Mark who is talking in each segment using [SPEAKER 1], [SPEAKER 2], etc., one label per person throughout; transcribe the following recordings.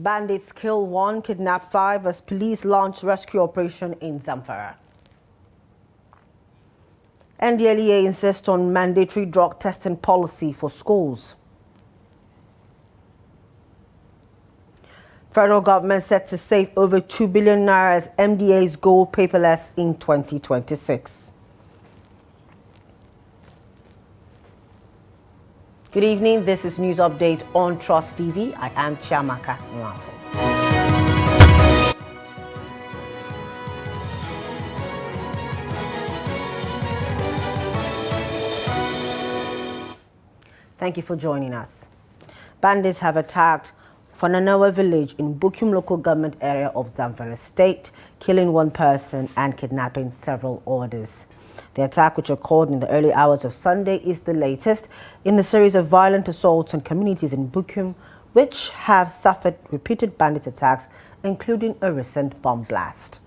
[SPEAKER 1] Bandits kill one, kidnap five as police launch rescue operation in Zamfara. NDLEA insists on mandatory drug testing policy for schools. Federal government set to save over 2 billion naira as MDA's go paperless in 2026. Good evening, this is News Update on Trust TV. I am Chiamaka Nwafo. Thank you for joining us. Bandits have attacked Fonanawa village in Bukum local government area of Zamfara state, killing one person and kidnapping several others. The attack, which occurred in the early hours of Sunday, is the latest in the series of violent assaults on communities in Bukum, which have suffered repeated bandit attacks, including a recent bomb blast.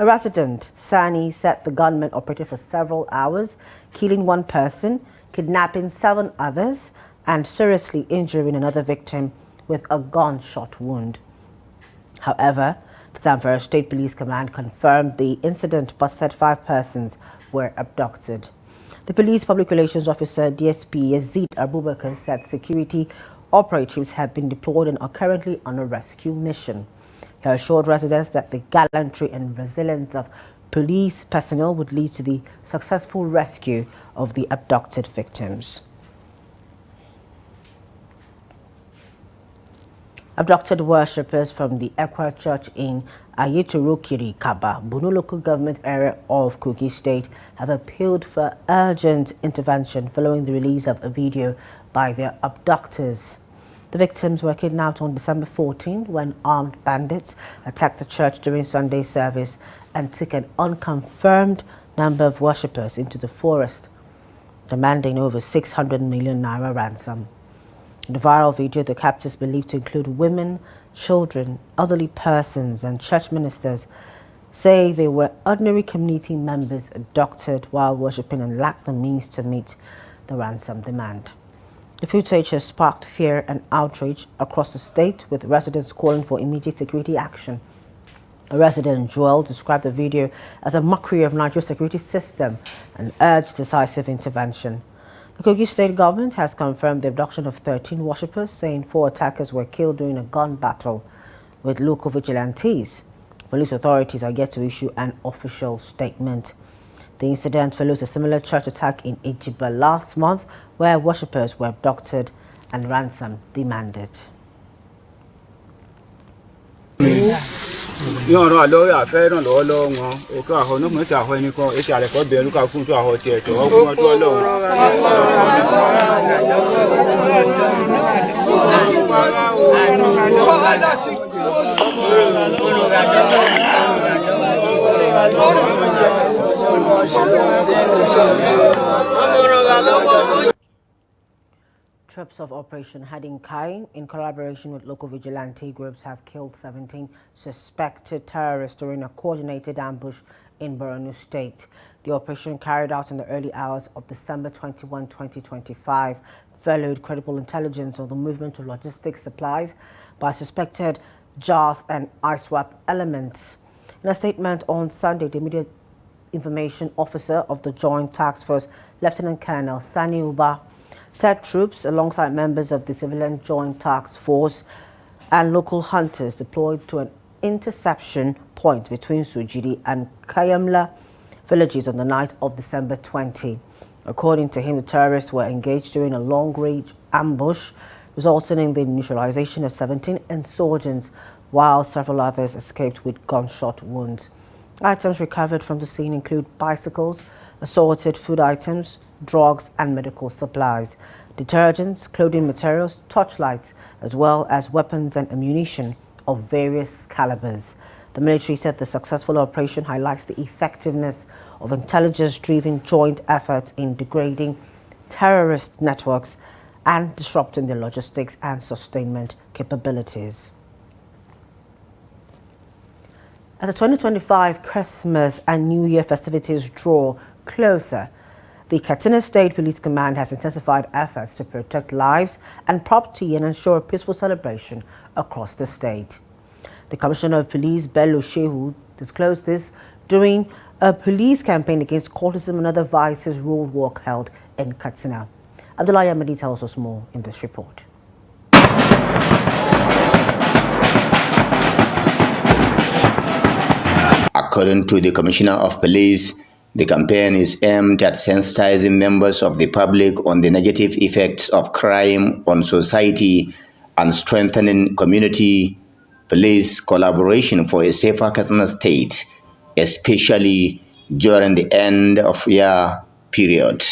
[SPEAKER 1] A resident, Sani, said the gunmen operated for several hours, killing one person, kidnapping 7 others, and seriously injuring another victim with a gunshot wound. However, the Zamfara State Police Command confirmed the incident but said 5 persons were abducted. The police public relations officer, DSP Yazid Abubakar, said security operatives have been deployed and are currently on a rescue mission. He assured residents that the gallantry and resilience of police personnel would lead to the successful rescue of the abducted victims. Abducted worshippers from the Ekwa Church in Ayeturukiri, Kaba, Bunu local government area of Kogi State, have appealed for urgent intervention following the release of a video by their abductors. The victims were kidnapped on December 14 when armed bandits attacked the church during Sunday service and took an unconfirmed number of worshippers into the forest, demanding over 600 million naira ransom. In the viral video, the captors believed to include women, children, elderly persons, and church ministers say they were ordinary community members abducted while worshipping and lacked the means to meet the ransom demand. The footage has sparked fear and outrage across the state, with residents calling for immediate security action. A resident, Joel, described the video as a mockery of Nigeria's security system and urged decisive intervention. The Kogi State government has confirmed the abduction of 13 worshippers, saying 4 attackers were killed during a gun battle with local vigilantes. Police authorities are yet to issue an official statement. The incident follows a similar church attack in Ejiba last month, where worshippers were abducted and ransom demanded. Troops of Operation Hiding Kai, in collaboration with local vigilante groups, have killed 17 suspected terrorists during a coordinated ambush in Borno State. The operation, carried out in the early hours of December 21, 2025, followed credible intelligence on the movement of logistics supplies by suspected JAS and ISWAP elements. In a statement on Sunday, the immediate information officer of the Joint Task Force, Lieutenant Colonel Sani Uba, said troops alongside members of the Civilian Joint Task Force and local hunters deployed to an interception point between Sujiri and Kayamla villages on the night of December 20. According to him, the terrorists were engaged during a long-range ambush, resulting in the neutralization of 17 insurgents, while several others escaped with gunshot wounds. Items recovered from the scene include bicycles, assorted food items, drugs and medical supplies, detergents, clothing materials, torchlights, as well as weapons and ammunition of various calibers. The military said the successful operation highlights the effectiveness of intelligence-driven joint efforts in degrading terrorist networks and disrupting their logistics and sustainment capabilities. As the 2025 Christmas and New Year festivities draw closer, The Katsina State Police Command has intensified efforts to protect lives and property and ensure a peaceful celebration across the state. The Commissioner of Police, Bello Shehu, disclosed this during a police campaign against cultism and other vices road walk held in Katsina. Abdullah Yamadi tells us more in this report.
[SPEAKER 2] According to the Commissioner of Police, the campaign is aimed at sensitizing members of the public on the negative effects of crime on society and strengthening community police collaboration for a safer Katsina state, especially during the end of year period.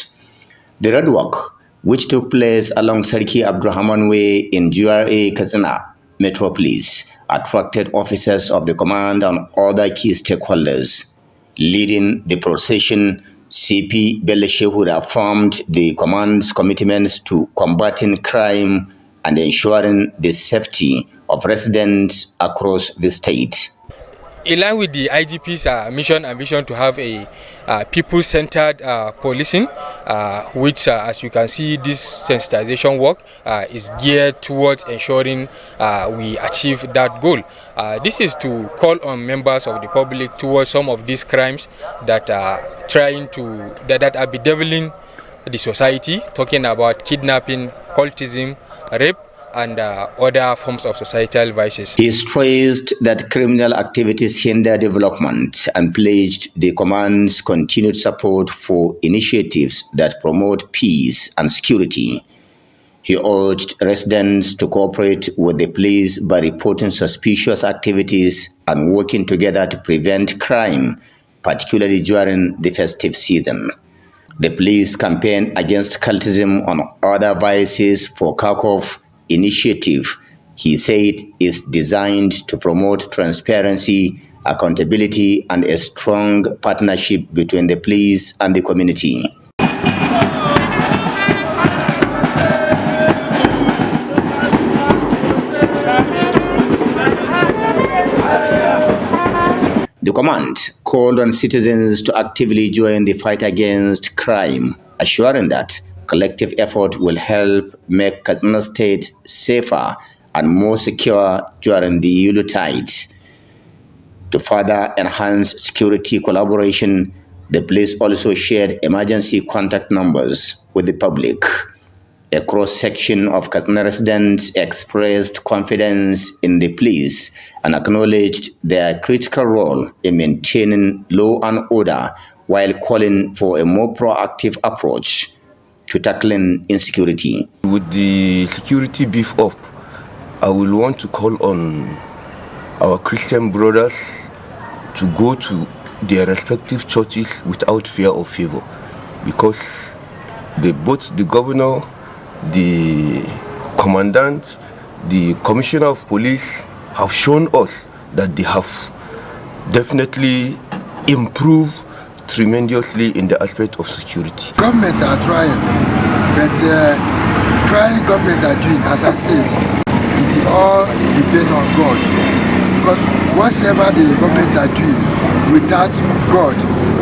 [SPEAKER 2] The roadwalk, which took place along Sarki Abdurrahman Way in GRA Katsina Metropolis, attracted officers of the command and other key stakeholders. Leading the procession, CP Bello Shehu affirmed the command's commitments to combating crime and ensuring the safety of residents across the state.
[SPEAKER 3] In line with the IGP's mission and vision to have a people-centered policing, which, as you can see, this sensitization work is geared towards ensuring we achieve that goal. This is to call on members of the public towards some of these crimes that are that are bedeviling the society, talking about kidnapping, cultism, rape, and other forms of societal vices.
[SPEAKER 2] He stressed that criminal activities hinder development and pledged the command's continued support for initiatives that promote peace and security. He urged residents to cooperate with the police by reporting suspicious activities and working together to prevent crime, particularly during the festive season. The police campaign against cultism and other vices for Kharkov initiative, he said, is designed to promote transparency, accountability, and a strong partnership between the police and the community. The command called on citizens to actively join the fight against crime, assuring that collective effort will help make Katsina State safer and more secure during the Yuletide. To further enhance security collaboration, the police also shared emergency contact numbers with the public. A cross-section of Katsina residents expressed confidence in the police and acknowledged their critical role in maintaining law and order while calling for a more proactive approach to tackling insecurity.
[SPEAKER 4] With the security beef up, I will want to call on our Christian brothers to go to their respective churches without fear or favor, because both the governor, the commandant, the commissioner of police have shown us that they have definitely improved tremendously in the aspect of security.
[SPEAKER 5] Government are trying, but trying government are doing, as I said, it all depends on God. Because whatever the government are doing without God,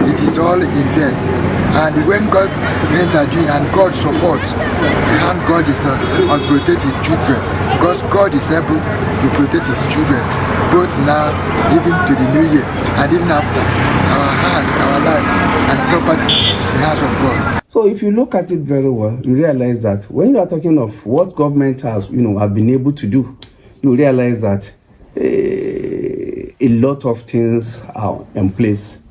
[SPEAKER 5] it is all in vain. And when government are doing and God supports, and God is on protect his children, because God is able to protect his children, both now, even to the new year, and even after. Our heart, our life, and property is in the hands of God.
[SPEAKER 6] So if you look at it very well, you realize that when you are talking of what government has, have been able to do, you realize that a lot of things are in place,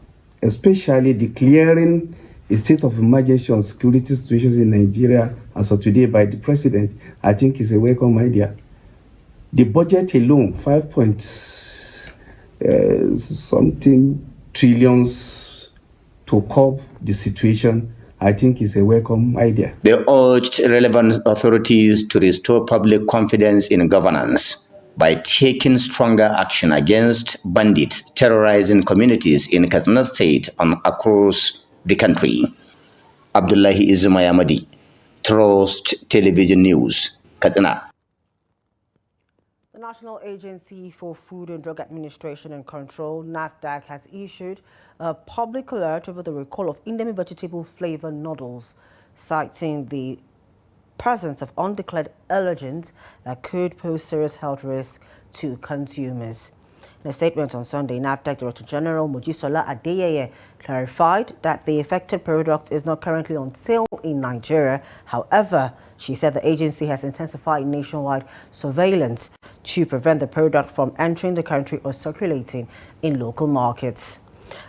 [SPEAKER 6] especially declaring a state of emergency on security situations in Nigeria as of today by the president. I think is a welcome idea. The budget alone, 5 point something trillions to curb the situation, I think is a welcome idea.
[SPEAKER 2] They urged relevant authorities to restore public confidence in governance by taking stronger action against bandits terrorizing communities in Katsina State and across the country. Abdullahi Yamadi, Trust Television News, Katsina.
[SPEAKER 1] National Agency for Food and Drug Administration and Control, NAFDAC, has issued a public alert over the recall of Indomie vegetable flavor noodles, citing the presence of undeclared allergens that could pose serious health risks to consumers. In a statement on Sunday, NAFDAC Director General Mojisola Adeyeye clarified that the affected product is not currently on sale in Nigeria. However, she said the agency has intensified nationwide surveillance to prevent the product from entering the country or circulating in local markets.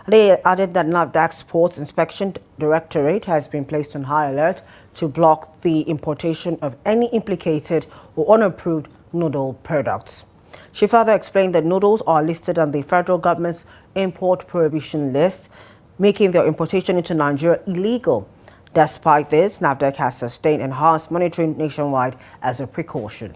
[SPEAKER 1] They added that NAFDAC's Ports Inspection Directorate has been placed on high alert to block the importation of any implicated or unapproved noodle products. She further explained that noodles are listed on the federal government's import prohibition list, making their importation into Nigeria illegal. Despite this, NAFDAC has sustained enhanced monitoring nationwide as a precaution.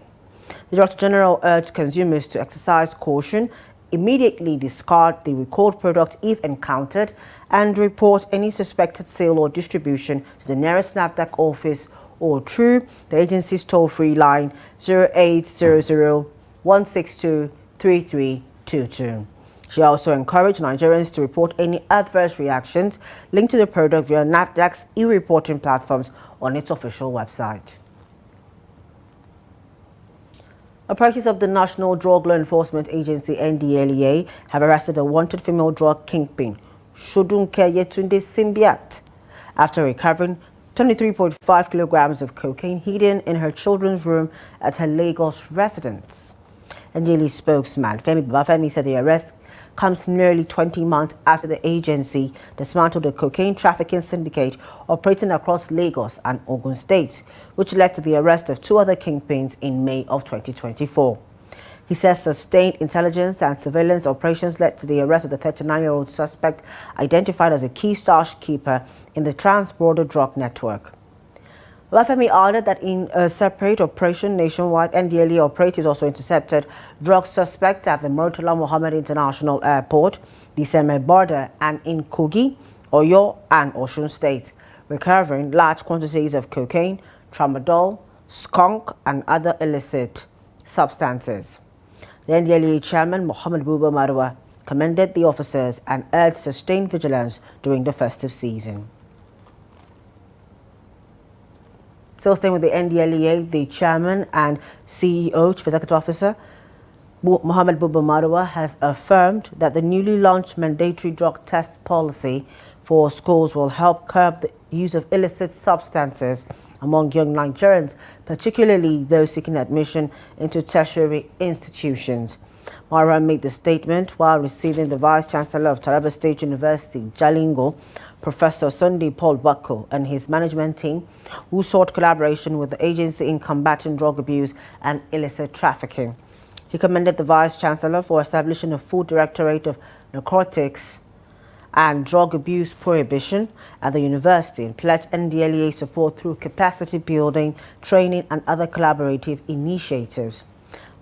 [SPEAKER 1] The Director General urged consumers to exercise caution, immediately discard the recalled product if encountered, and report any suspected sale or distribution to the nearest NAFDAC office or through the agency's toll-free line 0800 162 3322. She also encouraged Nigerians to report any adverse reactions linked to the product via NAFDAC's e-reporting platforms on its official website. Authorities of the National Drug Law Enforcement Agency (NDLEA) have arrested a wanted female drug kingpin, Shodunke Yetunde Simbiat, after recovering 23.5 kilograms of cocaine hidden in her children's room at her Lagos residence. NDLEA spokesman Femi Babafemi said the arrest comes nearly 20 months after the agency dismantled a cocaine trafficking syndicate operating across Lagos and Ogun State, which led to the arrest of two other kingpins in May of 2024. He says sustained intelligence and surveillance operations led to the arrest of the 39-year-old suspect, identified as a key stash keeper in the trans-border drug network. Babafemi added that in a separate operation nationwide, NDLEA operatives also intercepted drug suspects at the Murtala Mohammed International Airport, the Seme border, and in Kogi, Oyo, and Osun States, recovering large quantities of cocaine, tramadol, skunk, and other illicit substances. The NDLEA chairman, Mohammed Buba Marwa, commended the officers and urged sustained vigilance during the festive season. Still staying with the NDLEA, the chairman and CEO, Chief Executive Officer, Mohammed Buba Marwa, has affirmed that the newly launched mandatory drug test policy for schools will help curb the use of illicit substances among young Nigerians, particularly those seeking admission into tertiary institutions. Marwa made the statement while receiving the Vice Chancellor of Taraba State University, Jalingo, Professor Sunday Paul Bako, and his management team, who sought collaboration with the agency in combating drug abuse and illicit trafficking. He commended the Vice Chancellor for establishing a full Directorate of Narcotics and Drug Abuse Prohibition at the university and pledged NDLEA support through capacity building, training, and other collaborative initiatives.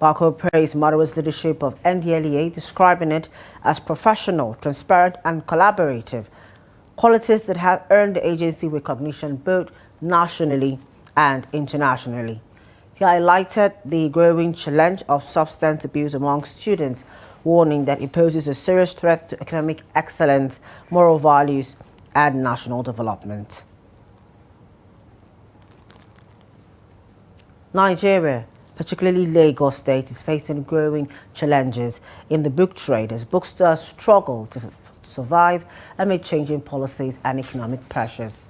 [SPEAKER 1] Bako praised Marwa's leadership of NDLEA, describing it as professional, transparent, and collaborative, qualities that have earned the agency recognition both nationally and internationally. He highlighted the growing challenge of substance abuse among students, warning that it poses a serious threat to academic excellence, moral values, and national development. Nigeria, particularly Lagos State, is facing growing challenges in the book trade as bookstores struggle to survive amid changing policies and economic pressures.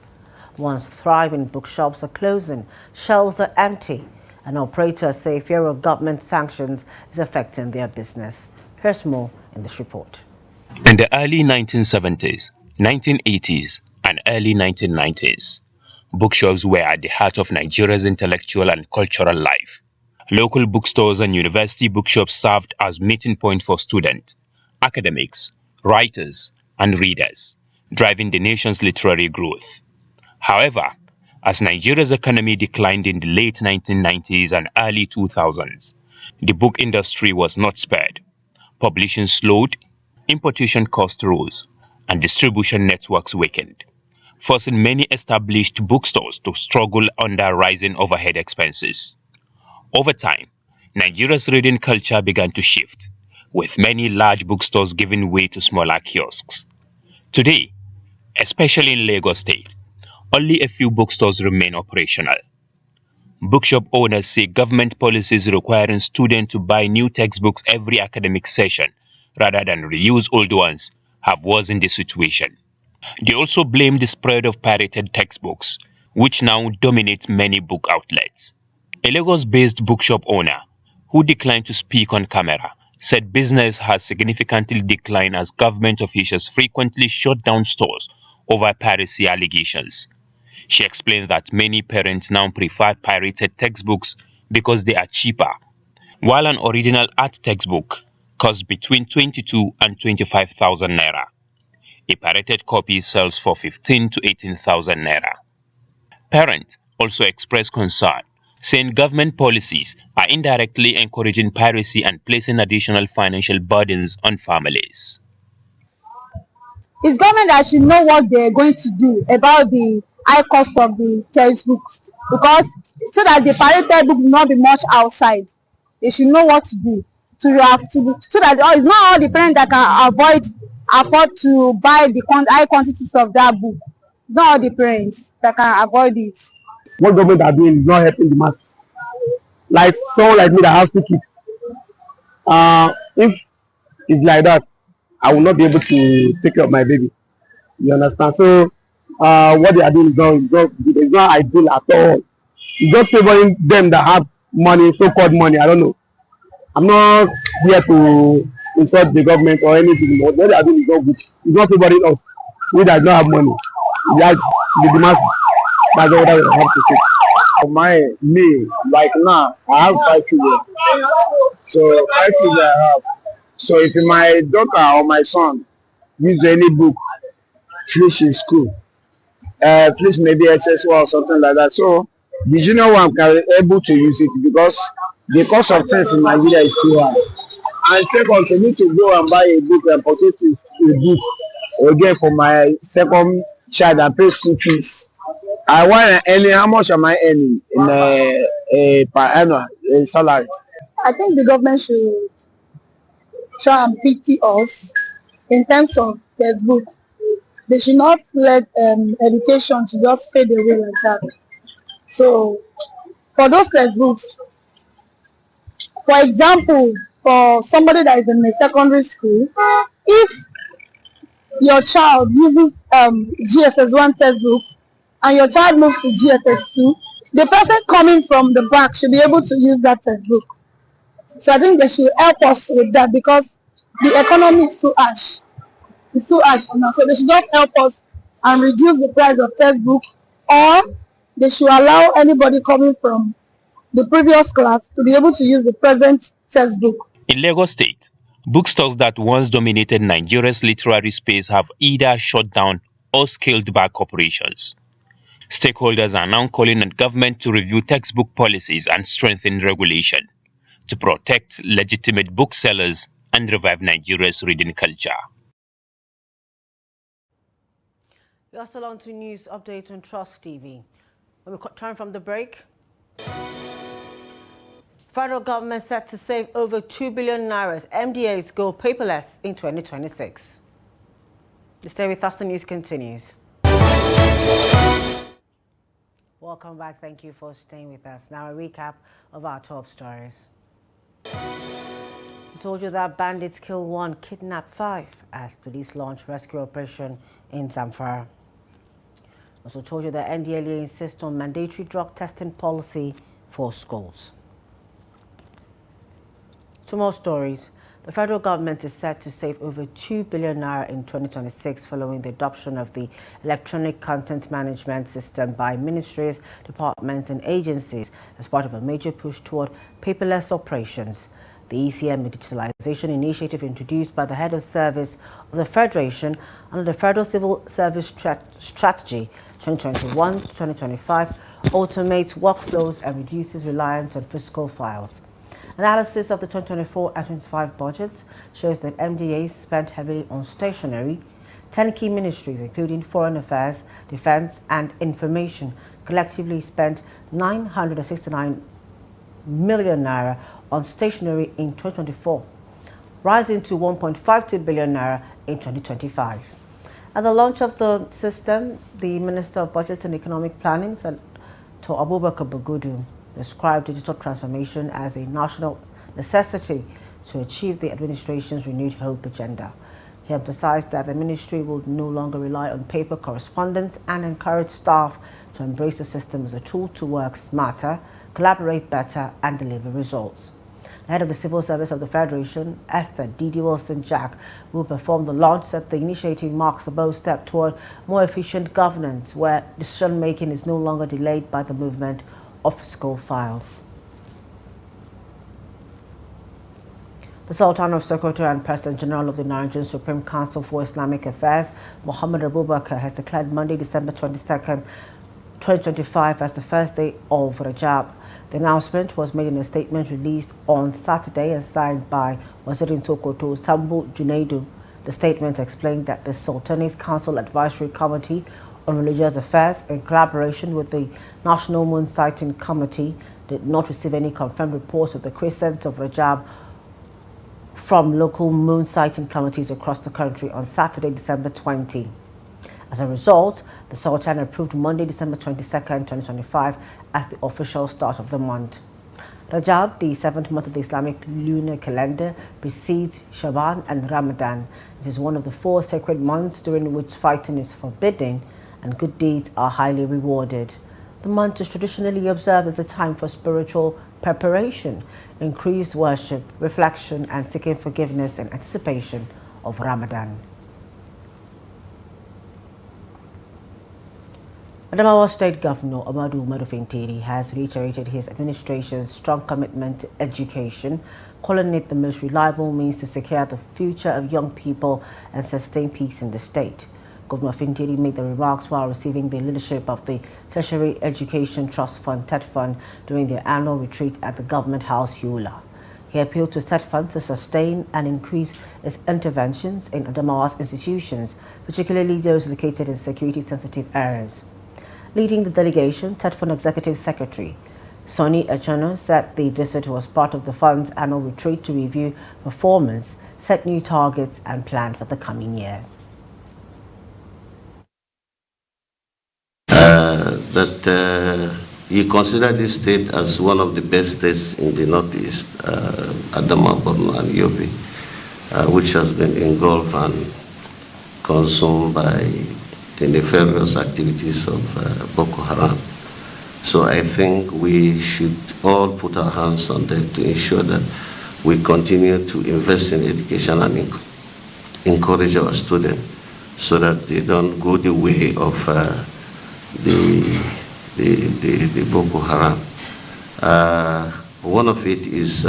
[SPEAKER 1] Once thriving bookshops are closing, shelves are empty, and operators say fear of government sanctions is affecting their business. Here's more in this report.
[SPEAKER 7] In the early 1970s, 1980s, and early 1990s, bookshops were at the heart of Nigeria's intellectual and cultural life. Local bookstores and university bookshops served as meeting point for students, academics, writers, and readers, driving the nation's literary growth. However, as Nigeria's economy declined in the late 1990s and early 2000s, the book industry was not spared. Publishing slowed, importation costs rose, and distribution networks weakened, forcing many established bookstores to struggle under rising overhead expenses. Over time, Nigeria's reading culture began to shift, with many large bookstores giving way to smaller kiosks. Today, especially in Lagos State, only a few bookstores remain operational. Bookshop owners say government policies requiring students to buy new textbooks every academic session rather than reuse old ones have worsened the situation. They also blame the spread of pirated textbooks, which now dominate many book outlets. A Lagos-based bookshop owner, who declined to speak on camera, said business has significantly declined as government officials frequently shut down stores over piracy allegations. She explained that many parents now prefer pirated textbooks because they are cheaper, while an original art textbook costs between 22 and 25,000 naira. A pirated copy sells for 15 to 18,000 naira. Parents also expressed concern, saying government policies are indirectly encouraging piracy and placing additional financial burdens on families.
[SPEAKER 8] It's government that should know what they're going to do about the high cost of the textbooks, because so that the pirated book will not be much outside. They should know what to do to have to, so that it's not all the parents that can afford to buy the high quantities of that book. It's not all the parents that can avoid it.
[SPEAKER 9] What government are doing is not helping the masses. Like someone like me that have 2 kids, if it's like that, I will not be able to take care of my baby. You understand? So what they are doing is not ideal at all. It's just favoring them that have money, so-called money. I don't know. I'm not here to insult the government or anything. What they are doing is not good. It's not favoring us. We that don't have money. Like the masses. That's what I have to say. Me, like now, I have 5 children. So 5 children I have. So if my daughter or my son use any book, finish in school, finish maybe SS1 or something like that. So the junior one can be able to use it because the cost of things in Nigeria is too high. And second, for me to go and buy a book and purchase a book again for my second child and pay school fees. I want to earn, how much am I earning in per annual salary?
[SPEAKER 8] I think the government should try and pity us in terms of textbook. They should not let education to just fade away like that. So for those textbooks, for example, for somebody that is in a secondary school, if your child uses GSS1 textbook and your child moves to GSS2, the person coming from the back should be able to use that textbook. So I think they should help us with that because the economy is so harsh. It's so harsh now. So they should just help us and reduce the price of textbook, or they should allow anybody coming from the previous class to be able to use the present textbook.
[SPEAKER 7] In Lagos State, bookstores that once dominated Nigeria's literary space have either shut down or scaled back operations. Stakeholders are now calling on government to review textbook policies and strengthen regulation to protect legitimate booksellers and revive Nigeria's reading culture.
[SPEAKER 1] You're still on to news update on Trust TV. When we return from the break, federal government set to save over 2 billion naira as MDAs go paperless in 2026. Stay with us, the news continues. Welcome back. Thank you for staying with us. Now a recap of our top stories. I told you that bandits killed 1, kidnapped 5 as police launch rescue operation in Zamfara. Also told you that NDLEA insists on mandatory drug testing policy for schools. 2 more stories. The federal government is set to save over 2 billion naira in 2026 following the adoption of the electronic content management system by ministries, departments and agencies as part of a major push toward paperless operations. The ECM digitalization initiative introduced by the head of service of the Federation under the Federal Civil Service Strategy 2021-2025 automates workflows and reduces reliance on physical files. Analysis of the 2024 and 25 budgets shows that MDAs spent heavily on stationery. 10 key ministries, including Foreign Affairs, Defense and Information, collectively spent 969 million naira on stationery in 2024, rising to 1.52 billion naira in 2025. At the launch of the system, the Minister of Budget and Economic Planning, Dr. Abubakar Bagudu, described digital transformation as a national necessity to achieve the administration's renewed hope agenda. He emphasized that the ministry will no longer rely on paper correspondence and encourage staff to embrace the system as a tool to work smarter, collaborate better, and deliver results. The head of the Civil Service of the Federation, Esther Didi Wilson-Jack, will perform the launch that the initiative marks a bold step toward more efficient governance, where decision-making is no longer delayed by the movement of fiscal files. The Sultan of Sokoto and President General of the Nigerian Supreme Council for Islamic Affairs, Muhammad Abubakar, has declared Monday, December 22nd, 2025 as the first day of Rajab. The announcement was made in a statement released on Saturday and signed by Wazirin Sokoto Sambu Junaidu. The statement explained that the Sultanate Council Advisory Committee on Religious Affairs, in collaboration with the National Moon Sighting Committee, did not receive any confirmed reports of the crescent of Rajab from local moon sighting committees across the country on Saturday, December 20. As a result, the Sultan approved Monday, December 22nd, 2025 as the official start of the month. Rajab, the seventh month of the Islamic lunar calendar, precedes Shaban and Ramadan. It is one of the 4 sacred months during which fighting is forbidden and good deeds are highly rewarded. The month is traditionally observed as a time for spiritual preparation, increased worship, reflection, and seeking forgiveness in anticipation of Ramadan. Adamawa State Governor Amadu Umaru Fintiri has reiterated his administration's strong commitment to education, calling it the most reliable means to secure the future of young people and sustain peace in the state. Governor Fintiri made the remarks while receiving the leadership of the Tertiary Education Trust Fund (TED-Fund) during their annual retreat at the Government House, Yola. He appealed to TED-Fund to sustain and increase its interventions in Adamawa's institutions, particularly those located in security-sensitive areas. Leading the delegation, TED-Fund Executive Secretary Sonny Echano said the visit was part of the fund's annual retreat to review performance, set new targets, and plan for the coming year.
[SPEAKER 10] You consider this state as one of the best states in the Northeast, Adamawa, Borno, and Yobe, which has been engulfed and consumed by the nefarious activities of Boko Haram. So I think we should all put our hands on deck to ensure that we continue to invest in education and encourage our students so that they don't go the way of the Boko Haram. One of it is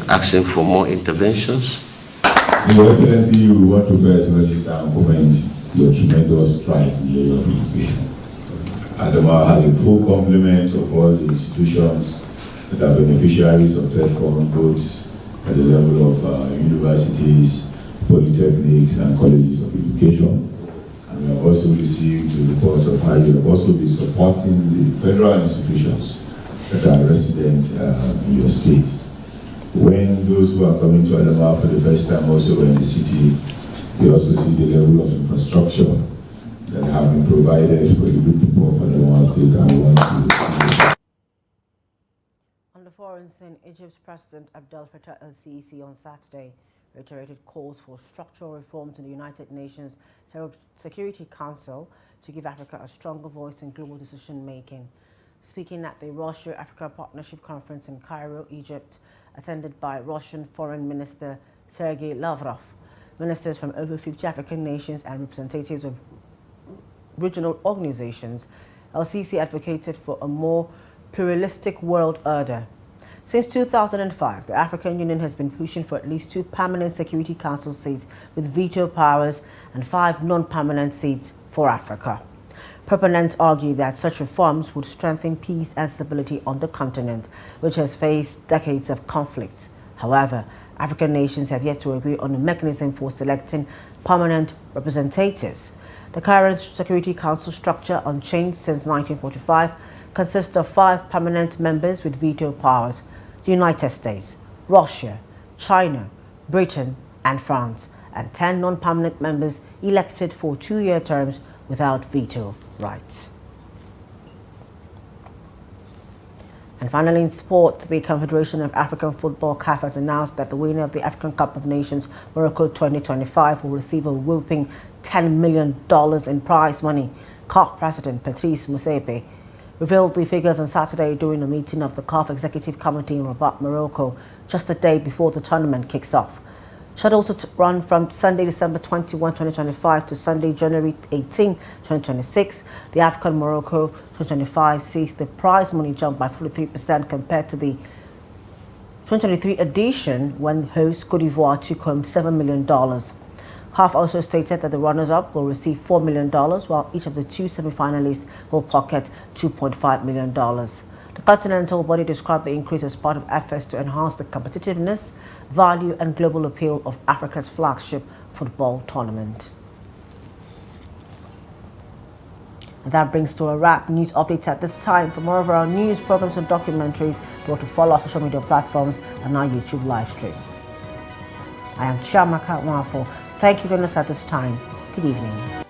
[SPEAKER 10] asking for more interventions.
[SPEAKER 11] Your Excellency, we want to first register and commend your tremendous strides in the area of education. Adamawa has a full complement of all the institutions that are beneficiaries of TED-Fund, both at the level of universities, polytechnics, and colleges of education. And we have also received the reports of how you have also been supporting the federal institutions that are resident in your state. When those who are coming to Adamawa for the first time also in the city, they also see the level of infrastructure that have been provided for the good people of Adamawa State, and we want to.
[SPEAKER 1] On the foreign scene, Egypt's President Abdel Fattah el-Sisi on Saturday reiterated calls for structural reforms in the United Nations Security Council to give Africa a stronger voice in global decision-making. Speaking at the Russia-Africa Partnership Conference in Cairo, Egypt, attended by Russian Foreign Minister Sergei Lavrov, ministers from over 50 African nations and representatives of regional organizations, el-Sisi advocated for a more pluralistic world order. Since 2005, the African Union has been pushing for at least 2 permanent Security Council seats with veto powers and 5 non-permanent seats for Africa. Proponents argue that such reforms would strengthen peace and stability on the continent, which has faced decades of conflict. However, African nations have yet to agree on a mechanism for selecting permanent representatives. The current Security Council structure, unchanged since 1945, consists of 5 permanent members with veto powers: the United States, Russia, China, Britain, and France, and 10 non-permanent members elected for 2-year terms without veto rights. And finally, in sport, the Confederation of African Football (CAF) has announced that the winner of the African Cup of Nations Morocco 2025 will receive a whopping $10 million in prize money. CAF President Patrice Motsepe revealed the figures on Saturday during a meeting of the CAF Executive Committee in Rabat, Morocco, just a day before the tournament kicks off. Scheduled to run from Sunday, December 21, 2025 to Sunday, January 18, 2026, the AFCON Morocco 2025 sees the prize money jump by 43% compared to the 2023 edition, when host Cote d'Ivoire took home $7 million. CAF also stated that the runners-up will receive $4 million, while each of the 2 semi-finalists will pocket $2.5 million. The continental body described the increase as part of efforts to enhance the competitiveness, value, and global appeal of Africa's flagship football tournament. And that brings to a wrap news updates at this time. For more of our news, programs, and documentaries, go to follow our social media platforms and our YouTube live stream. I am Chiamaka Nwafo. Thank you for joining us at this time. Good evening.